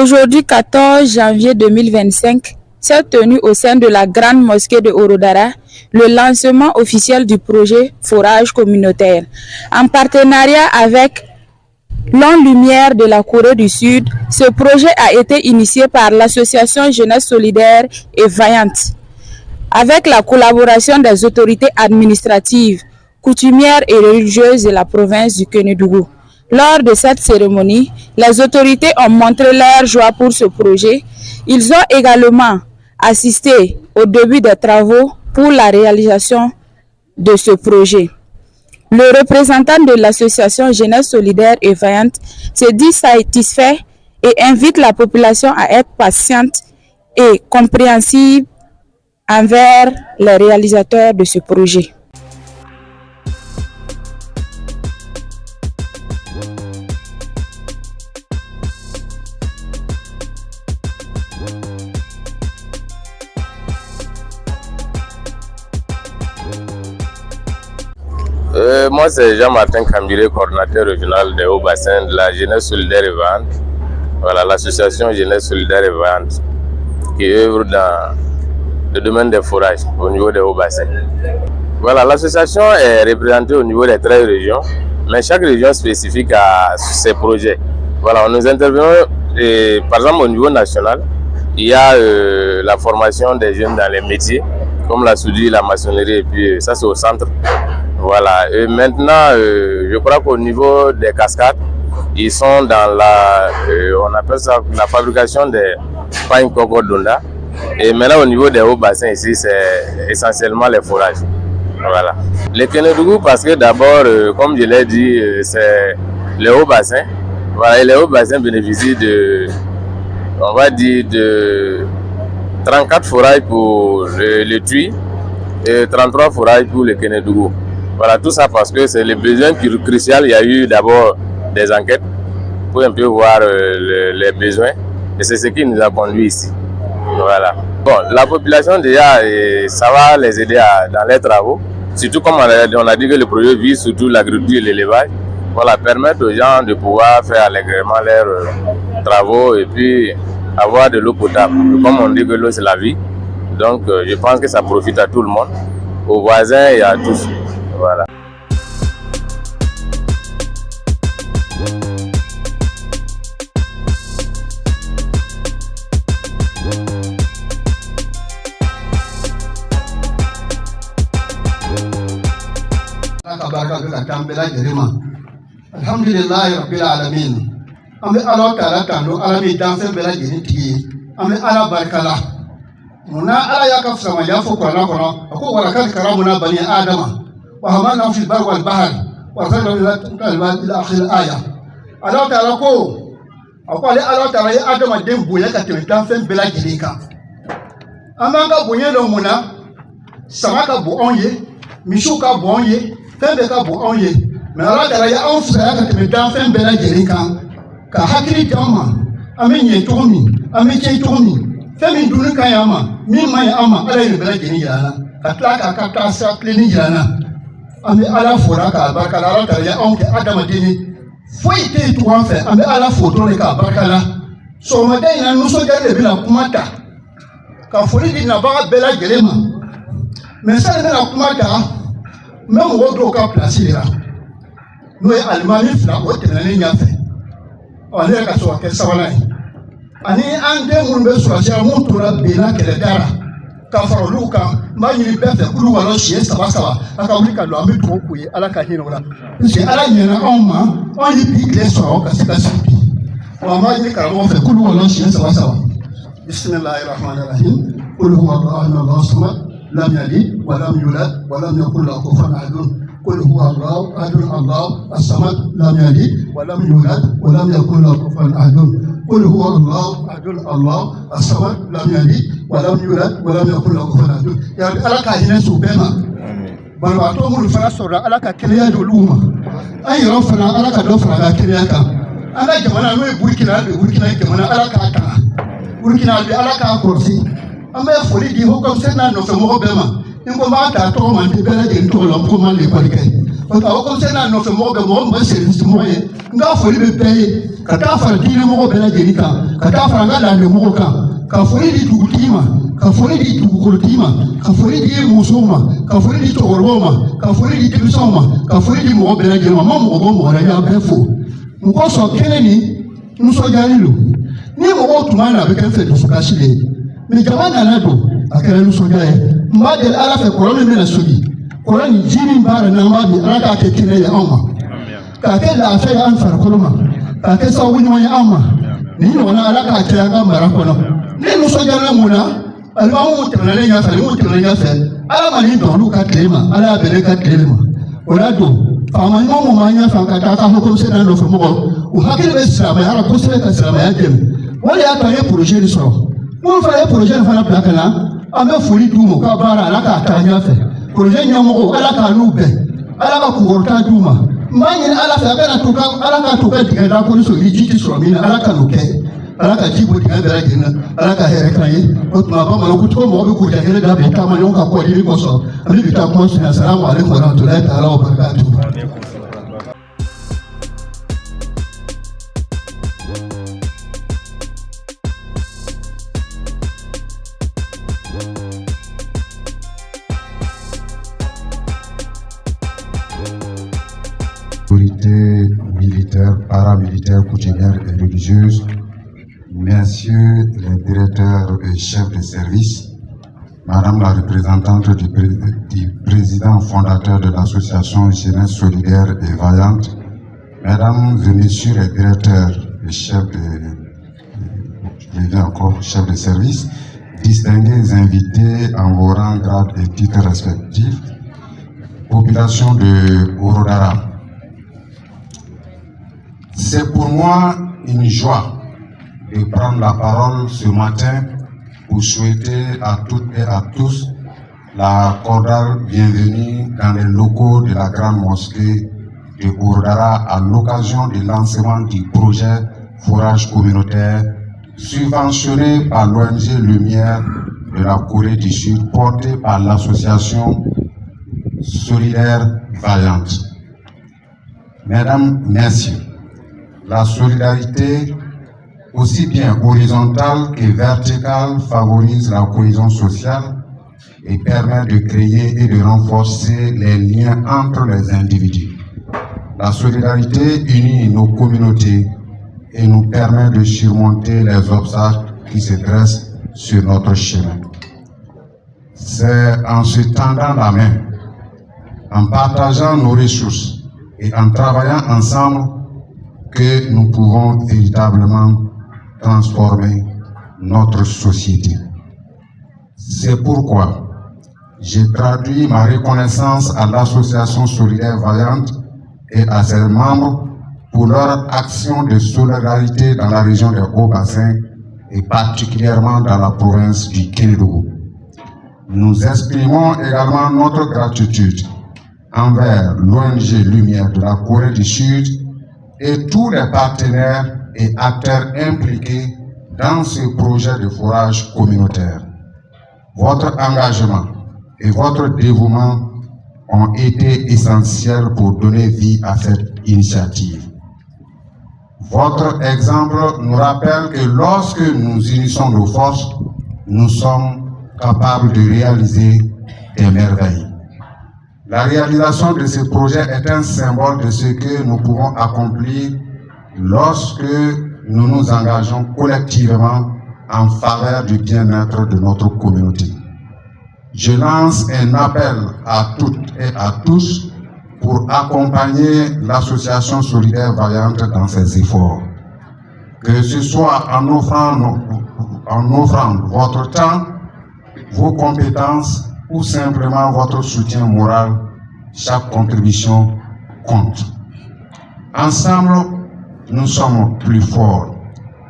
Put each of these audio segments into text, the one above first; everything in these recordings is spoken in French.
Aujourd'hui, 14 janvier 2025, s'est tenu au sein de la grande mosquée de Orodara le lancement officiel du projet Forage communautaire. En partenariat avec Longue Lumière de la Corée du Sud, ce projet a été initié par l'association Jeunesse Solidaire et Vaillante, avec la collaboration des autorités administratives, coutumières et religieuses de la province du Kénédougou. Lors de cette cérémonie, les autorités ont montré leur joie pour ce projet. Ils ont également assisté au début des travaux pour la réalisation de ce projet. Le représentant de l'association Jeunesse Solidaire et Vaillante se dit satisfait et invite la population à être patiente et compréhensive envers les réalisateurs de ce projet. Moi, c'est Jean-Martin Cambiré, coordinateur régional des Hauts-Bassins de la Jeunesse Solidaire et Vaillante. Voilà, l'association Jeunesse Solidaire et Vaillante qui œuvre dans le domaine des forages au niveau des Hauts-Bassins. Voilà, l'association est représentée au niveau des 13 régions, mais chaque région spécifique a ses projets. Voilà, nous intervenons, par exemple, au niveau national, il y a la formation des jeunes dans les métiers, comme la soudure, la maçonnerie, et puis ça c'est au centre. Voilà, et maintenant, je crois qu'au niveau des cascades, ils sont dans on appelle ça la fabrication des pagnes coco d'Onda. Et maintenant, au niveau des hauts bassins ici, c'est essentiellement les forages. Voilà. Les Kénédougou, parce que d'abord, comme je l'ai dit, c'est les hauts bassins. Voilà, et les hauts bassins bénéficient on va dire, de 34 forages pour le Tui et 33 forages pour le Kénédougou. Voilà, tout ça parce que c'est le besoin crucial. Il y a eu d'abord des enquêtes pour un peu voir les besoins. Et c'est ce qui nous a conduit ici. Voilà. Bon, la population déjà, ça va les aider dans les travaux. Surtout comme on a dit que le projet vise surtout l'agriculture et l'élevage. Voilà, permettre aux gens de pouvoir faire allègrement leurs travaux et puis avoir de l'eau potable. Comme on dit que l'eau c'est la vie. Donc je pense que ça profite à tout le monde, aux voisins et à tous. Voilà. Alhamdulillah rabbil alamin. Ame Allah ta'ala kando alami danse bela jeniti. Ame ala barkala. Muna ala yakaf sama yafo kwana kono. Ako warakal karamuna bani adama. وحملنا في البر والبحر ورسلنا إلى آخر الآية. الله تعالى كو أقول الله تعالى آدم الدين بويا كتمتان فين بلا جريكا. أما كا بويا لومنا سماكا بوانيه مشوكا بوانيه فين بكا بوانيه. من الله تعالى أنفسنا كتمتان فين بلا جريكا. كهكري جاما أمين يتومي أمين يتومي فين دون كياما مين ما يأما على بلا جريكا. كتلاك كتلا ساكلين جانا. Ame ala fora ka barka la ta ya onke adama dini foi te tu an fe ame ala foto le ka barka la so ma dai na nuso jare bi na kumata ka fori di na ba bela gelema mais ça na kumata même wodo ka place là no e almami fla o te na ni nya fe o le ka so ke sawala ani ande mun be so sia mun tura bi na kele dara ka faroluka manyini befe kulu walo shie saba aka wulika lo ami to ku ala ka hino la je ala nyena on yi bi kle so ka sika sipi wa manyini karamo fe kulu walo shie saba bismillahir rahmanir rahim qul huwa Allahu samad lam yalid wa lam yulad wa lam yakul lahu kufuwan ahad qul huwa Allahu ahad Allahu as-samad lam yalid wa lam yulad wa lam yakul lahu kufuwan ahad قل هو الله أحد الله الصمد لم يلد ولم يولد ولم يكن له كفوا أحد يعني ألا كاهنا سوبما بل واتوم الفراسورا ألا ككليا دولوما أي رفنا ألا كدوفنا كليا كا ألا جمانا نوي بوركينا جمانا ألا كاتا بوركينا ألا كاكورسي أما يفولي دي هو كم سنة نفهمه بما إنكم ما تاتوا من تبلا دين تولم كمان لكولكي Au comme ça, nous faisons moi, c'est moi, nga foli be peye kata fara dine mo be la jerika kata faranga la ndemo ka fori di tukutima ka fori di tukulutima ka fori di musoma ka fori di tokoroma ka fori di tibisoma ka fori di mo bela jema mo la ya befo ngo so keneni nuso jarilu ni mo tumana be kan fe do sukashile mi jamana na do akere nuso jaye mbade ala fe korone me na sobi korone jini mbara na mbabi ala ka ke kine ya amma ka ke la fe an far koloma ka ke so wuni wani amma ni wana ala ka ke ga mara kono ni nuso jara muna alba mo tele nya fe ala mani do lu ka klema ala bele ka klema wala do fama mo manya fa ka ta hukum se na do fo mo o hakile be saba ya ko se ka saba ya dem wala ya ta ye projet ni so mo fa ye projet fa na plaka na ambe furi dumo ka bara ala ka ta nya fe projet nya mo ala ka nu be ala ka kungorta duma manyi ala fa kana tuka ala ka tuka diga da ko so lijiti so mina ala ka nuke ala ka jibo diga bera gina ala ka here kan yi o tuma ba ma ko to mo be ko ja hele da be ta ma yon ka ko di ko so ami bi ta ko so assalamu alaikum wa rahmatullahi ta'ala wa barakatuh. Autorités militaires, paramilitaires, coutumières et religieuses, messieurs les directeurs et chefs de service, madame la représentante du président fondateur de l'association Jeunesse Solidaire et Vaillante, mesdames et messieurs les directeurs et chefs de service, distingués invités en vos rangs, grades et titres respectifs, population de Orodara. C'est pour moi une joie de prendre la parole ce matin pour souhaiter à toutes et à tous la cordiale bienvenue dans les locaux de la grande mosquée de Orodara à l'occasion du lancement du projet forage communautaire subventionné par l'ONG Lumière de la Corée du Sud, porté par l'association Solidaire Vaillante. Mesdames, Messieurs, la solidarité, aussi bien horizontale que verticale, favorise la cohésion sociale et permet de créer et de renforcer les liens entre les individus. La solidarité unit nos communautés et nous permet de surmonter les obstacles qui se dressent sur notre chemin. C'est en se tendant la main, en partageant nos ressources et en travaillant ensemble que nous pouvons véritablement transformer notre société. C'est pourquoi j'ai traduit ma reconnaissance à l'association Solidaire Vaillante et à ses membres pour leur action de solidarité dans la région des Hauts-Bassins et particulièrement dans la province du Kédougou. Nous exprimons également notre gratitude envers l'ONG Lumière de la Corée du Sud et tous les partenaires et acteurs impliqués dans ce projet de forage communautaire. Votre engagement et votre dévouement ont été essentiels pour donner vie à cette initiative. Votre exemple nous rappelle que lorsque nous unissons nos forces, nous sommes capables de réaliser des merveilles. La réalisation de ce projet est un symbole de ce que nous pouvons accomplir lorsque nous nous engageons collectivement en faveur du bien-être de notre communauté. Je lance un appel à toutes et à tous pour accompagner l'association Solidaire Vaillante dans ses efforts. Que ce soit en offrant votre temps, vos compétences ou simplement votre soutien moral, chaque contribution compte. Ensemble, nous sommes plus forts.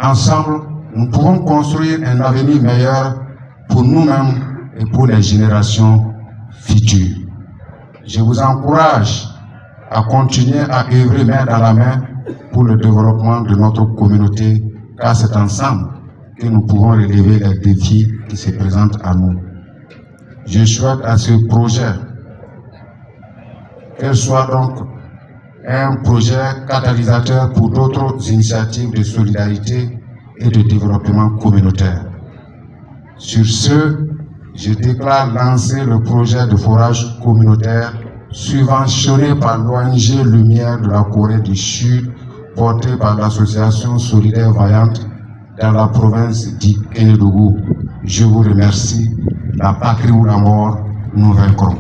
Ensemble, nous pouvons construire un avenir meilleur pour nous-mêmes et pour les générations futures. Je vous encourage à continuer à œuvrer main dans la main pour le développement de notre communauté, car c'est ensemble que nous pouvons relever les défis qui se présentent à nous. Je souhaite à ce projet qu'elle soit donc un projet catalysateur pour d'autres initiatives de solidarité et de développement communautaire. Sur ce, je déclare lancer le projet de forage communautaire subventionné par l'ONG Lumière de la Corée du Sud, porté par l'association Solidaire Vaillante dans la province d'Ikenedougou. Je vous remercie. La patrie ou la mort, nous vaincrons.